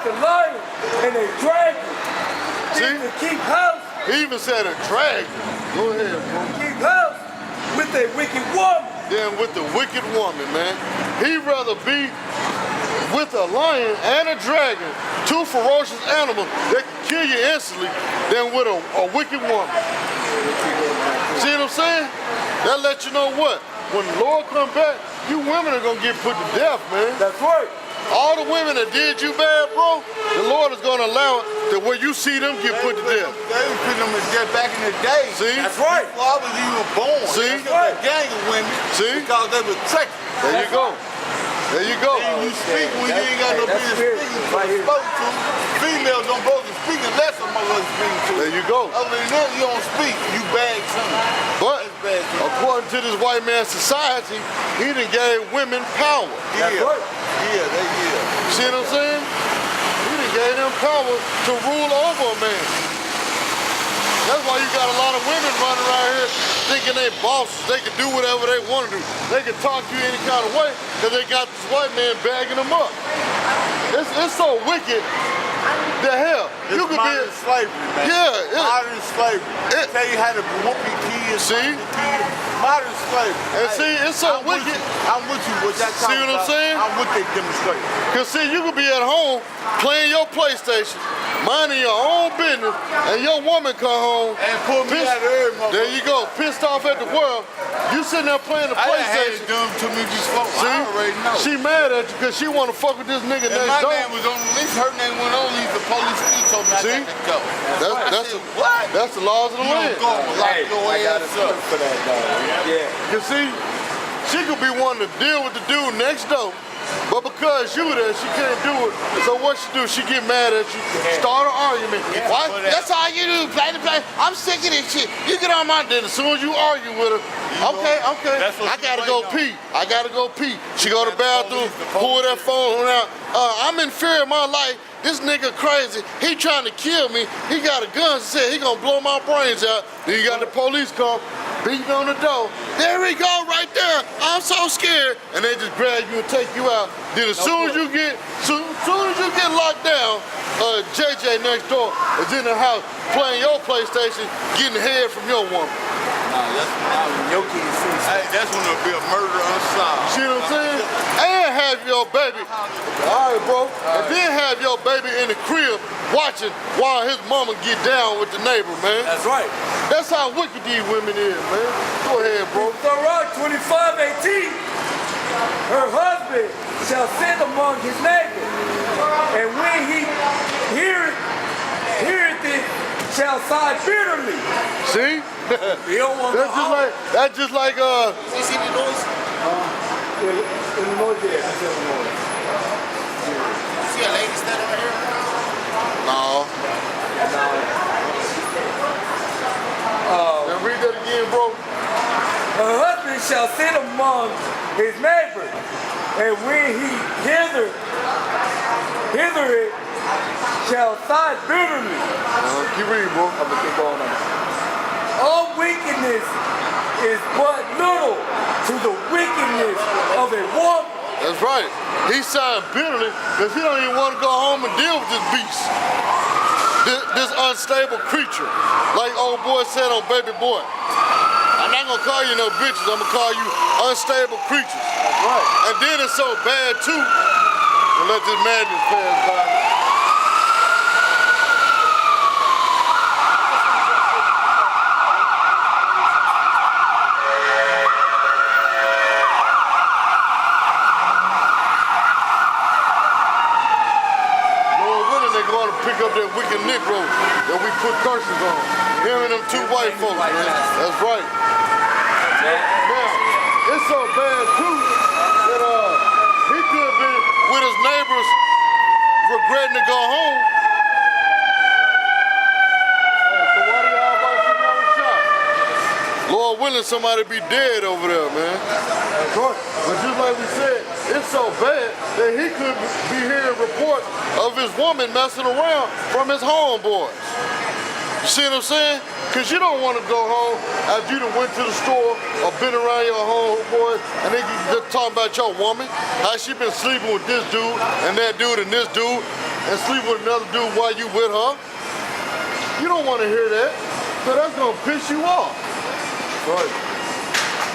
with the lion and a dragon. See? To keep house. He even said a dragon. Go ahead, bro. Keep house with a wicked woman. Than with the wicked woman, man. He'd rather be with a lion and a dragon, two ferocious animals that can kill you instantly, than with a wicked woman. See what I'm saying? That lets you know what? When the Lord come back, you women are gonna get put to death, man. That's right. All the women that did you bad, bro, the Lord is gonna allow it to where you see them get put to death. They were putting them to death back in the day. See? That's right. Before I was even born. See? They killed a gang of women. See? Because they were treacherous. There you go. There you go. And you speak when you ain't got no business speaking to the spoke to. Females don't supposed to speak unless a mother's speaking to. There you go. Other than that, you don't speak. You bag something. But That's bad something. according to this white man society, he done gave women power. Yeah. That's right. Yeah, they See what I'm saying? He done gave them power to rule over a man. That's why you got a lot of women running around here thinking they bosses. They can do whatever they want to do. They can talk to you any kind of way because they got this white man bagging them up. It's so wicked. The hell, It's you could be modern slavery, man. Yeah, modern slavery. Tell you how to whoop your kids. See? Modern slavery. And see, it's so wicked. I'm with you with that. See what I'm saying? I'm with that demonstration. Cause see, you could be at home playing your PlayStation, minding your own business, and your woman come home And pull me out of there, motherfucker. There you go, pissed off at the world. You sitting there playing the I done had it PlayStation. done to me before. See, I already know. she mad at you because she want to fuck with this nigga And next my door. name was on the list. Her name went on the list. The police still told me See? I got to go. That's That's the laws of the You land. don't go lock your ass up. For that, dog. Yeah. You see, she could be wanting to deal with the dude next door, but because you there, she can't do it. So what she do? She get mad at you, start an argument. Why? That's all you do, play. I'm sick of this shit. You get on my dick. As soon as you argue with her, okay. I gotta go pee. I gotta go pee. She go to the bathroom, pull that phone out. I'm in fear of my life. This nigga crazy. He trying to kill me. He got a gun. He said he gonna blow my brains out. Then you got the police come, beating on the door. There we go, right there. I'm so scared. And they just grab you and take you out. Then as soon as you get locked down, JJ next door is in the house playing your PlayStation, getting head from your woman. That's when there'll be a murder unsolved. See what I'm saying? And have your baby, all right, bro, and then have your baby in the crib watching while his mama get down with the neighbor, man. That's right. That's how wicked these women is, man. Go ahead, bro. Torah 25:18. Her husband shall sit among his neighbors, and when he heareth it, shall sigh bitterly. See? He don't want That's just like You see the noise? Illinois, yeah, that's Illinois. See a lady standing right here? no. Now read that again, bro. Her husband shall sit among his neighbors, and when he hither it, shall sigh bitterly. Keep reading, bro. I'm gonna keep going on. All wickedness is but little to the wickedness of a woman. That's right. He's sighing bitterly because he don't even want to go home and deal with this beast. This unstable creature. Like old boy said on Baby Boy. I'm not gonna call you no bitches, I'm gonna call you unstable creatures. That's right. And then it's so bad too. We'll let this madness pass by. Pick up that wicked Negro that we put curses on. Him and them two white folks, man. That's right. Now, it's so bad too that he could have been with his neighbors regretting to go home. So why do y'all about to get another shot? Lord willing, somebody be dead over there, man. That's right. But just like we said, it's so bad that he could be hearing reports of his woman messing around from his homeboys. You see what I'm saying? Because you don't want to go home after you done went to the store or been around your homeboys and they just talking about your woman, how she been sleeping with this dude and that dude and this dude. and sleep with another dude while you with her. You don't want to hear that, because that's going to piss you off. Right.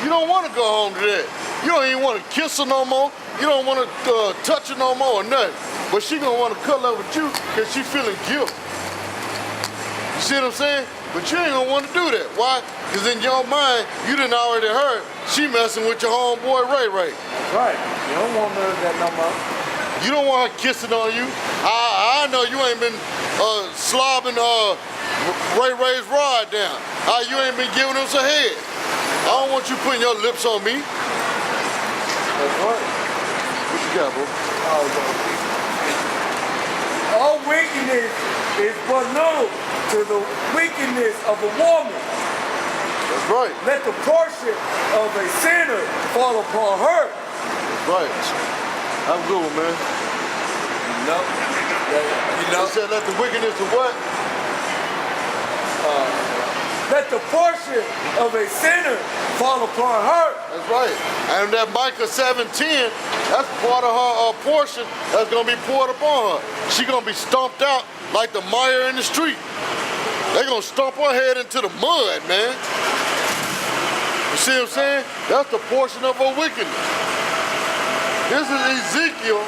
You don't want to go home to that. You don't even want to kiss her no more. You don't want to touch her no more or nothing. But she going to want to cuddle up with you because she feeling guilt. You see what I'm saying? But you ain't going to want to do that. Why? Because in your mind, you done already heard she messing with your homeboy Ray Ray. Right. You don't want none of that no more. You don't want her kissing on you. I know you ain't been slobbing Ray Ray's rod down. You ain't been giving him some head. I don't want you putting your lips on me. That's right. What you got, bro? All wickedness is but little to the wickedness of a woman. That's right. Let the portion of a sinner fall upon her. That's right. Have a good one, man. You know? You said let the wickedness of what? Let the portion of a sinner fall upon her. That's right. And that Micah 7:10, that's part of her portion that's going to be poured upon her. She going to be stomped out like the mire in the street. They're going to stomp her head into the mud, man. You see what I'm saying? That's the portion of her wickedness. This is Ezekiel.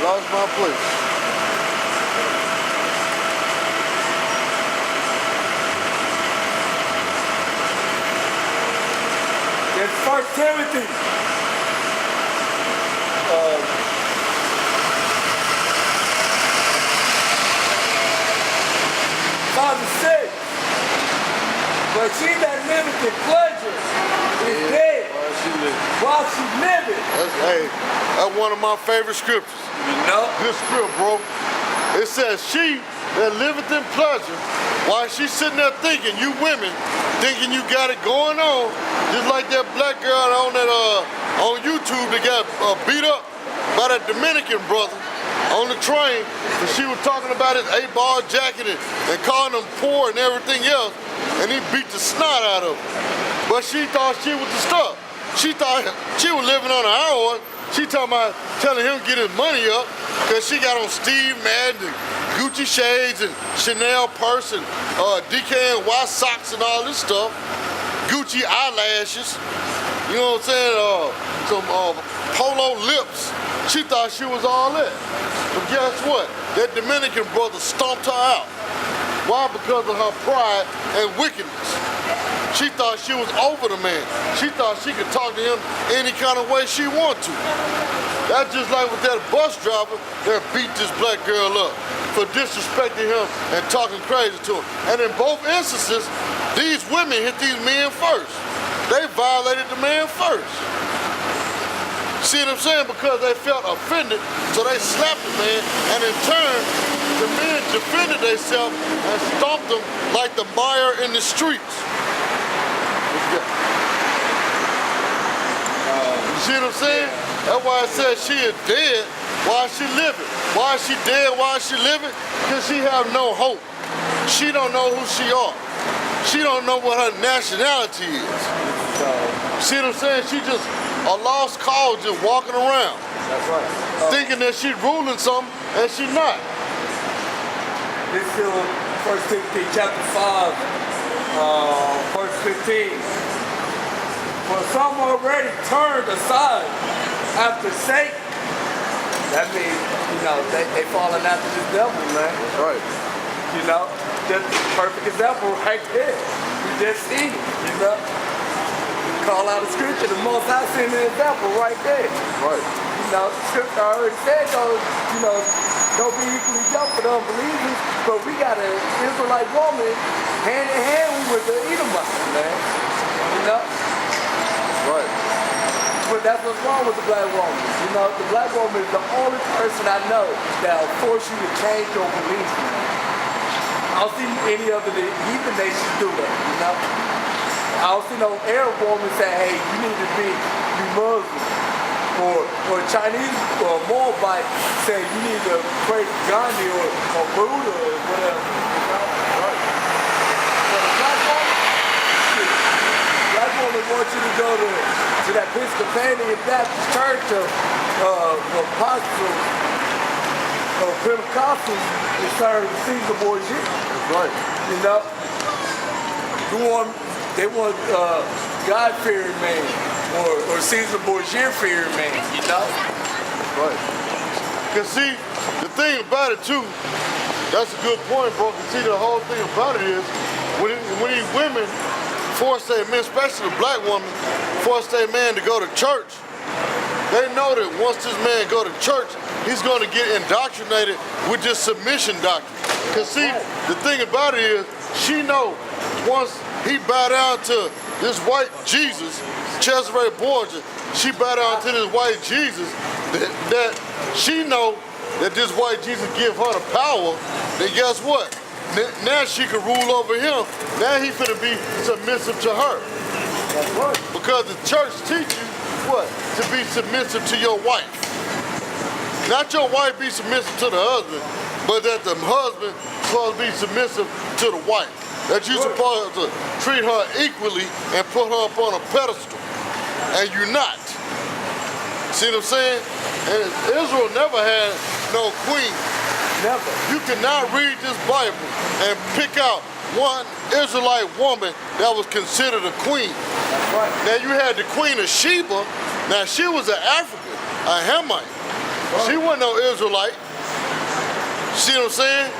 Lost my place. It's 1 Timothy. Father said, but she that liveth in pleasure is dead while she liveth. That's one of my favorite scriptures. You know? Good script, bro. It says, she that liveth in pleasure, while she's sitting there thinking, you women, thinking you got it going on, just like that black girl on that on YouTube that got beat up by that Dominican brother on the train, because she was talking about his 8-ball jacket and calling him poor and everything else, and he beat the snot out of her. But she thought she was the stuff. She thought she was living on her own. She talking about telling him to get his money up because she got on Steve Madden and Gucci shades and Chanel purse and DKNY socks and all this stuff. Gucci eyelashes. You know what I'm saying? Some polo lips. She thought she was all that. But guess what? That Dominican brother stomped her out. Why? Because of her pride and wickedness. She thought she was over the man. She thought she could talk to him any kind of way she wanted to. That's just like with that bus driver that beat this black girl up for disrespecting him and talking crazy to him. And in both instances, these women hit these men first. They violated the man first. See what I'm saying? Because they felt offended, so they slapped the man, and in turn, the men defended themselves and stomped them like the mire in the streets. You see what I'm saying? That's why I said she is dead while she living. Why is she dead while she living? Because she have no hope. She don't know who she are. She don't know what her nationality is. See what I'm saying? She just a lost cause just walking around. That's right. Thinking that she's ruling something and she's not. This is 1 Timothy chapter 5, verse 15. For some already turned aside after Satan. That means, you know, they falling after this devil, man. That's right. You know, just a perfect example right there. We just seen it, you know. Call out the scripture, the Most High seen the example right there. Right. You know, the scripture already said, you know, don't be equally yoked with unbelievers, but we got an Israelite woman hand in hand with the Edomites, man. You know? Right. But that's what's wrong with the black woman. You know, the black woman is the only person I know that'll force you to change your beliefs, man. I don't see any other heathen nations do that, you know? I don't see no Arab woman say, hey, you need to be Muslim. Or Chinese or Moabite say you need to pray to God. or Buddha or whatever. You know? Right. So the black woman wants you to go to that Episcopalian Baptist church of apostles or Pentecostals and serve Caesar Borgia. That's right. You know? They want God-fearing man or Caesar Borgia-fearing man, you know? Right. Cause see, the thing about it too, that's a good point, bro. Cause see, the whole thing about it is, when these women force their men, especially the black woman, force their man to go to church, they know that once this man go to church, he's going to get indoctrinated with this submission doctrine. Cause see, the thing about it is, she know once he bow down to this white Jesus, Cesare Borgia, she bow down to this white Jesus, that she know that this white Jesus give her the power, then guess what? Now she can rule over him. Now he finna be submissive to her. That's right. Because the church teach you what? To be submissive to your wife. Not your wife be submissive to the husband, but that the husband supposed to be submissive to the wife. That you supposed to treat her equally and put her up on a pedestal. And you're not. See what I'm saying? And Israel never had no queen. Never. You cannot read this Bible and pick out one Israelite woman that was considered a queen. That's right. Now you had the Queen of Sheba. Now she was an African, a Hamite. Right. She wasn't no Israelite. See what I'm saying?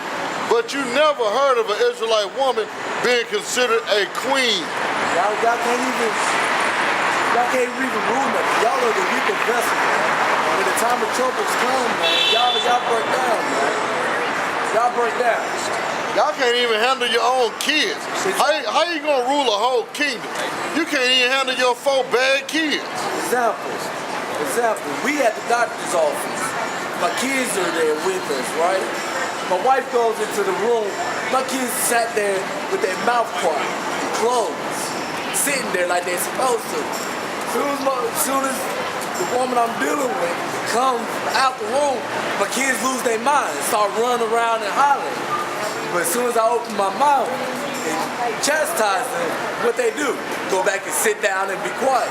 But you never heard of an Israelite woman being considered a queen. Y'all can't even rule nothing. Y'all are the weaker vessel, man. When the time of troubles come, man, y'all break down, man. Y'all break down. Y'all can't even handle your own kids. How you gonna rule a whole kingdom? You can't even handle your 4 bad kids. Example. We at the doctor's office. My kids are there with us, right? My wife goes into the room. My kids sat there with their mouth quiet, closed, sitting there like they're supposed to. As soon as the woman I'm dealing with comes out the room, my kids lose their mind, start running around and hollering. But as soon as I open my mouth and chastise them, what they do? Go back and sit down and be quiet.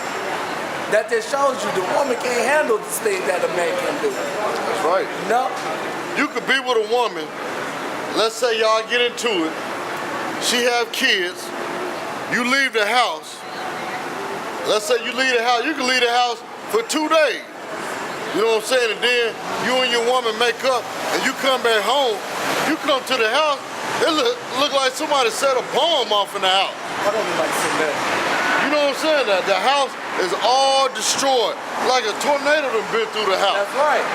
That just shows you the woman can't handle this thing that a man can do. That's right. No. You could be with a woman, let's say y'all get into it, she have kids, you leave the house, let's say you leave the house, you can leave the house for 2 days. You know what I'm saying? And then you and your woman make up and you come back home, you come to the house, it look like somebody set a bomb off in the house. I don't like some that. You know what I'm saying? That the house is all destroyed, like a tornado done been through the house. That's right.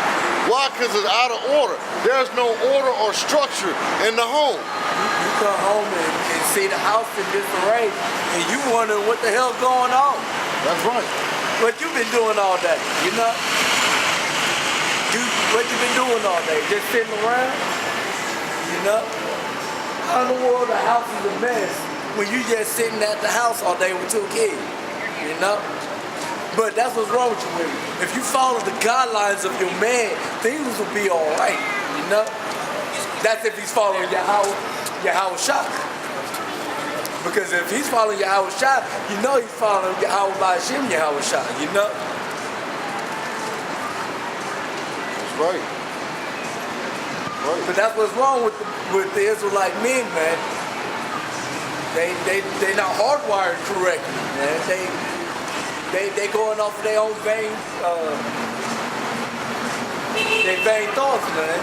Why? Because it's out of order. There's no order or structure in the home. You come home and see the house in disarray, and you wondering what the hell's going on. That's right. What you been doing all day, you know? What you been doing all day? Just sitting around? You know? How in the world the house is a mess when you just sitting at the house all day with 2 kids? You know? But that's what's wrong with you women. If you follow the guidelines of your man, things will be all right, you know? That's if he's following YAHAWASHI. Because if he's following YAHAWASHI, you know he's following YAHAWASHI, you know? That's right. Right. But that's what's wrong with the Israelite men, man. They not hardwired correctly, man. They going off of their own vain thoughts, man.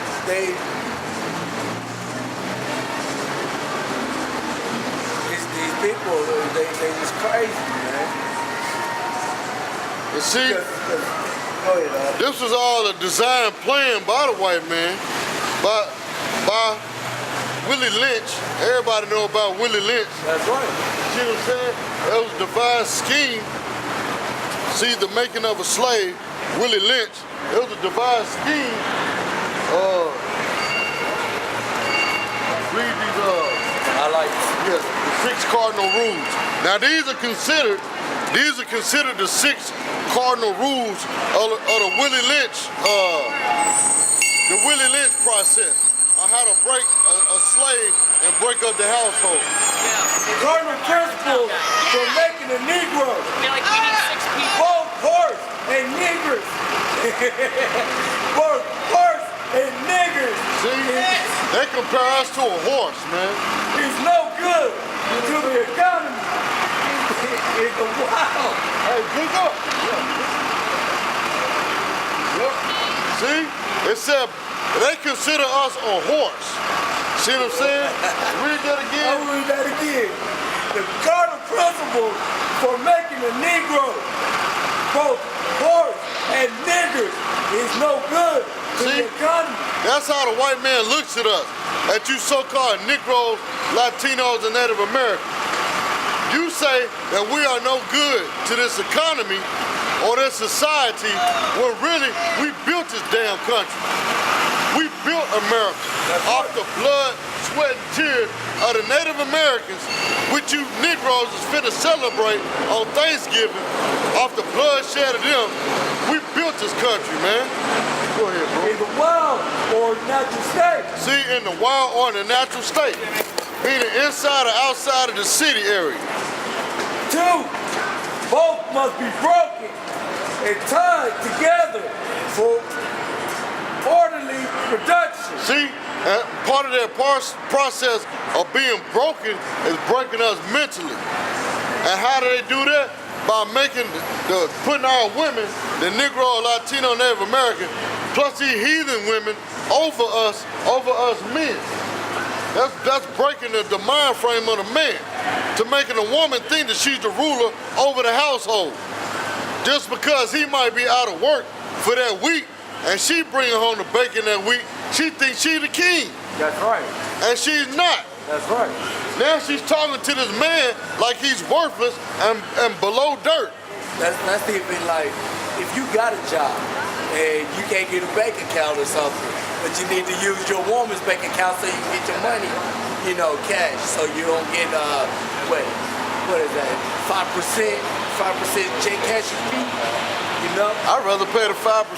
These people, they just crazy, man. You see, go ahead, this was all a design plan by the white man, by Willie Lynch. Everybody know about Willie Lynch. That's right. See what I'm saying? It was a devised scheme. See, the making of a slave, Willie Lynch, it was a devised scheme. Read these, I like it. yes, the 6 cardinal rules. Now these are considered the 6 cardinal rules of the Willie Lynch, the Willie Lynch process. on how to break a slave and break up the household. Cardinal principle for making a Negro. Like we need 6 people. Both horse and niggers. Both horse and niggers. See, they compare us to a horse, man. It's no good to the economy. It's a wild. Hey, drink up. Yep. See, it said they consider us a horse. See what I'm saying? Read that again. I'll read that again. The cardinal principle for making a Negro, both horse and niggers, is no good to the economy. That's how the white man looks at us, at you so-called Negroes, Latinos, and Native Americans. You say that we are no good to this economy or this society, when really we built this damn country. We built America off the blood, sweat, and tears of the Native Americans, which you Negroes is fit to celebrate on Thanksgiving, off the bloodshed of them. We built this country, man. Go ahead, bro. In the wild or natural state. See, in the wild or in the natural state, meaning inside or outside of the city area. 2, both must be broken and tied together for orderly production. See, part of that process of being broken is breaking us mentally. And how do they do that? By putting our women, the Negro, Latino, Native American, plus these heathen women over us men. That's breaking the mind frame of the man, to making a woman think that she's the ruler over the household. Just because he might be out of work for that week, and she bringing home the bacon that week, she thinks she's the king. That's right. And she's not. That's right. Now she's talking to this man like he's worthless and below dirt. That's even like, if you got a job and you can't get a bank account or something, but you need to use your woman's bank account so you can get your money, cash, so you don't get, what is that, 5% check cashing fee, I'd rather pay the 5%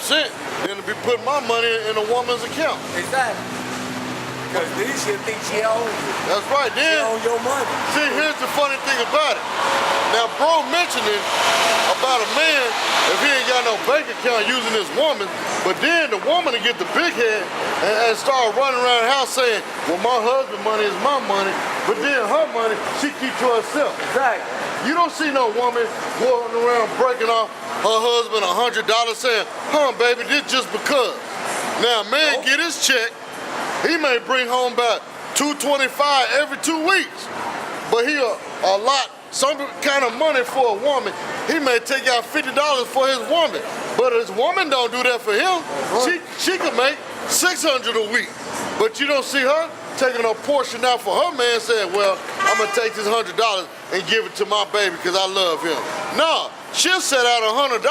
than to be putting my money in a woman's account. Exactly. Because then she'll think she owns you. That's right, She then. owns your money. See, here's the funny thing about it. Now, bro mentioning about a man if he ain't got no bank account using his woman, but then the woman to get the big head and start running around the house saying, well, my husband's money is my money, but then her money, she keep to herself. Exactly. You don't see no woman walking around breaking off her husband $100 saying, baby, this just because. Now, a man get his check, he may bring home about $225 every 2 weeks, but he a lot, some kind of money for a woman. He may take out $50 for his woman, but his woman don't do that for him. She could make $600 a week, but you don't see her taking a portion out for her man saying, well, I'm gonna take this $100 and give it to my baby because I love him. No, she'll set out $100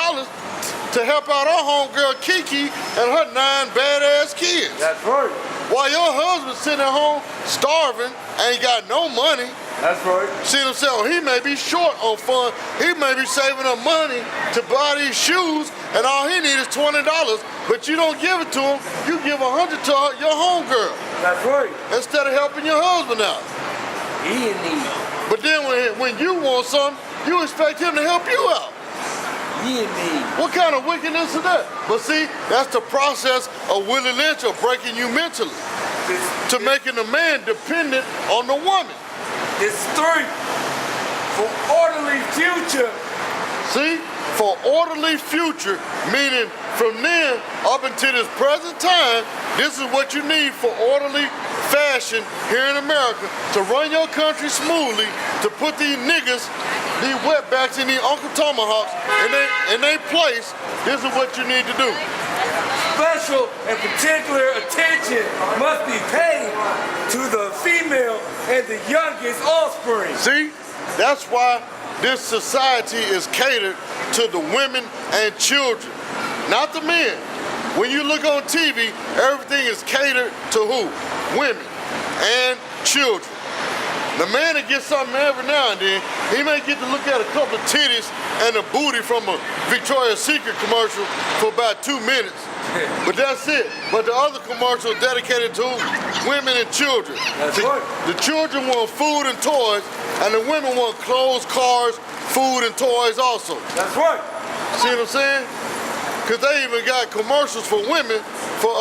to help out her homegirl Kiki and her 9 badass kids. That's right. While your husband's sitting at home starving, ain't got no money. That's right. See himself, he may be short on funds. He may be saving up money to buy these shoes, and all he needs is $20. But you don't give it to him. You give $100 to your homegirl. That's right. Instead of helping your husband out. He in need. But then when you want something, you expect him to help you out. He in need. What kind of wickedness is that? But see, that's the process of Willie Lynch of breaking you mentally. To making the man dependent on the woman. It's 3 for orderly future. See? For orderly future, meaning from then up until this present time, this is what you need for orderly fashion here in America to run your country smoothly, to put these niggas, these wetbacks and these Uncle Tomahawks in their place. This is what you need to do. Special and particular attention must be paid to the female and the youngest offspring. See, that's why this society is catered to the women and children, not the men. When you look on TV, everything is catered to who? Women and children. The man that gets something every now and then, he may get to look at a couple of titties and a booty from a Victoria's Secret commercial for about 2 minutes. But that's it. But the other commercial is dedicated to women and children. That's right. The children want food and toys, and the women want clothes, cars, food, and toys also. That's right. See what I'm saying? Because they even got commercials for women for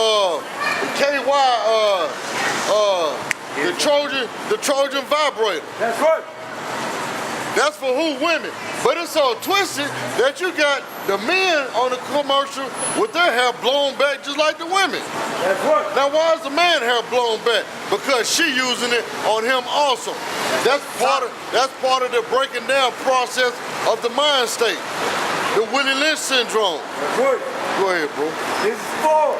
the Trojan vibrator. That's right. That's for who? Women. But it's so twisted that you got the men on the commercial with their hair blown back just like the women. That's right. Now why is the man hair blown back? Because she using it on him also. That's part of the breaking down process of the mind state. The Willie Lynch syndrome. That's right. Go ahead, bro. This is for